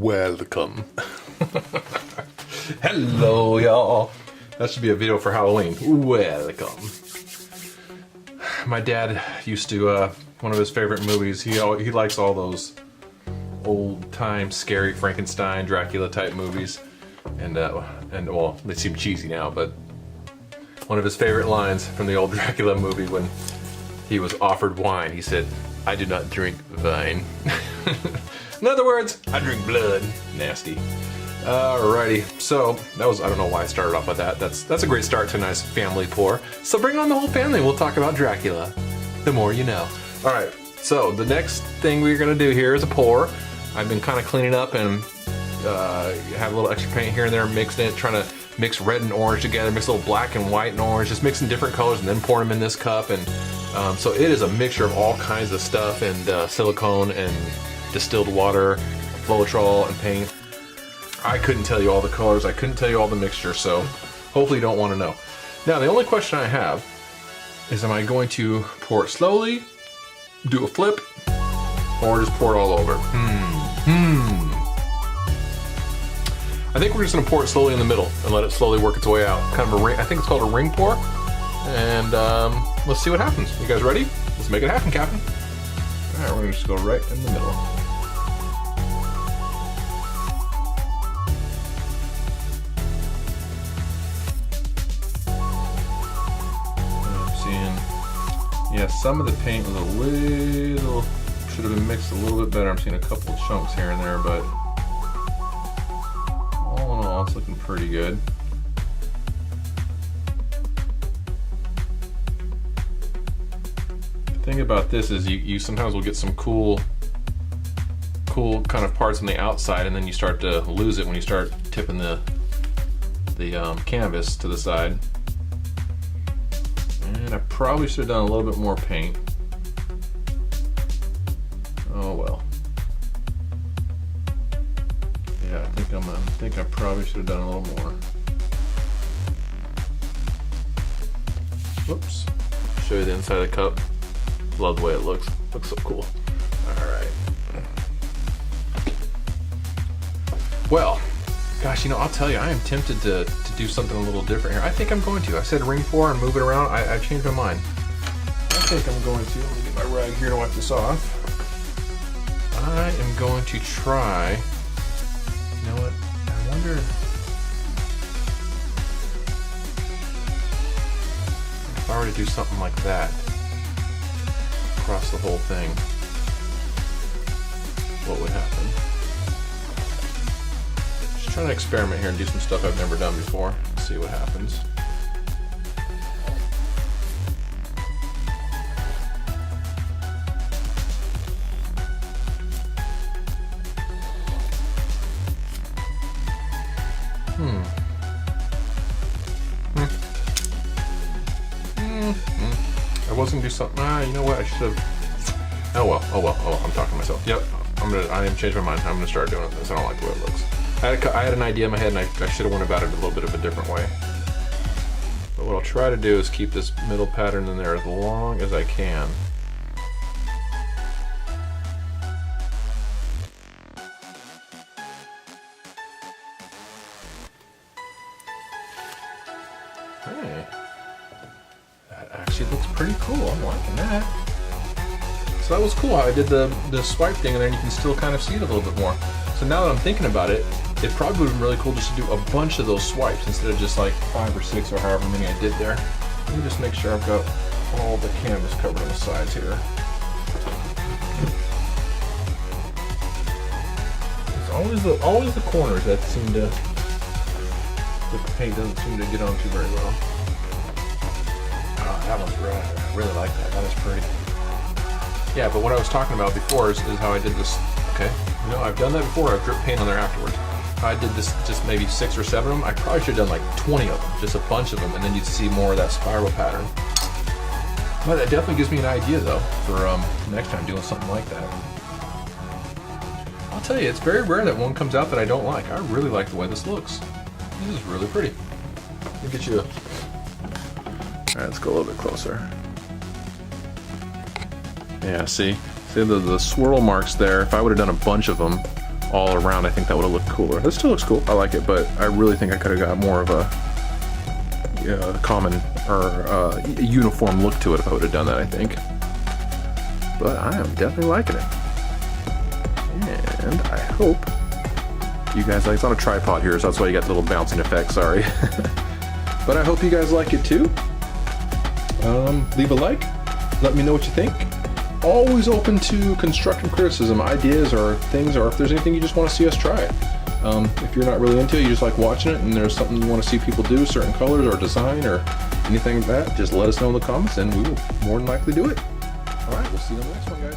Welcome. Hello, y'all. That should be a video for Halloween. Welcome. My dad used to, one of his favorite movies, he likes all those old-time scary Frankenstein, Dracula type movies. And well, they seem cheesy now, but one of his favorite lines from the old Dracula movie when he was offered wine, he said, "I do not drink wine." In other words, I drink blood. Nasty. Alrighty, so that was, I don't know why I started off with that. That's a great start to a nice family pour. So bring on the whole family, we'll talk about Dracula. The more you know. Alright, so the next thing we're gonna do here is a pour. I've been kind of cleaning up and have a little extra paint here and there, mixing it, trying to mix red and orange together, mix a little black and white and orange, just mixing different colors and then pouring them in this cup. And so it is a mixture of all kinds of stuff, and silicone and distilled water, Floetrol and paint. I couldn't tell you all the colors, I couldn't tell you all the mixture, so hopefully you don't want to know. Now the only question I have is, am I going to pour it slowly, do a flip, or just pour it all over? I think we're just going to pour it slowly in the middle and let it slowly work its way out. Kind of a ring, I think it's called a ring pour. And let's see what happens. You guys ready? Let's make it happen, Captain. Alright, we're going to just go right in the middle. I'm seeing, yeah, some of the paint was a little, should have been mixed a little bit better. I'm seeing a couple of chunks here and there, but all in all, it's looking pretty good. The thing about this is you sometimes will get some cool kind of parts on the outside, and then you start to lose it when you start tipping the canvas to the side. And I probably should have done a little bit more paint. Oh well. Yeah, I think I probably should have done a little more. Whoops. Show you the inside of the cup. Love the way it looks. Looks so cool. Alright. Well, gosh, you know, I'll tell you, I am tempted to do something a little different here. I think I'm going to. I said ring pour and move it around. I've changed my mind. I think I'm going to. Let me get my rag here to wipe this off. I am going to try. You know what? I wonder if I were to do something like that across the whole thing, what would happen? Just trying to experiment here and do some stuff I've never done before. See what happens. I was gonna do something. You know what? I should have. Oh well. I'm talking to myself. Yep. I am changing my mind. I'm gonna start doing this. I don't like the way it looks. I had an idea in my head, and I should have went about it a little bit of a different way. But what I'll try to do is keep this middle pattern in there as long as I can. Hey. Actually looks pretty cool. I'm liking that. So that was cool how I did the swipe thing, and then you can still kind of see it a little bit more. So now that I'm thinking about it, it probably would have been really cool just to do a bunch of those swipes instead of just like 5 or 6 or however many I did there. Let me just make sure I've got all the canvas covered on the sides here. It's always the corners that seem to, the paint doesn't seem to get onto very well. That one's right. I really like that. That is pretty. Yeah, but what I was talking about before is how I did this. Okay, you know, I've done that before. I've dripped paint on there afterwards. I did this just maybe 6 or 7 of them. I probably should have done like 20 of them, just a bunch of them, and then you'd see more of that spiral pattern. But that definitely gives me an idea though for next time doing something like that. I'll tell you, it's very rare that one comes out that I don't like. I really like the way this looks. This is really pretty. Let me get you a... Alright, let's go a little bit closer. Yeah, see the swirl marks there. If I would have done a bunch of them, all around, I think that would have looked cooler. This still looks cool, I like it, but I really think I could have got more of a common or uniform look to it if I would have done that, I think. But I am definitely liking it. And I hope you guys like, it's on a tripod here, so that's why you got the little bouncing effect, sorry. But I hope you guys like it too. Leave a like, let me know what you think. Always open to constructive criticism, ideas or things, or if there's anything you just want to see us try it. If you're not really into it, you just like watching it and there's something you want to see people do, certain colors or design or anything like that, just let us know in the comments and we will more than likely do it. Alright, we'll see you on the next one, guys.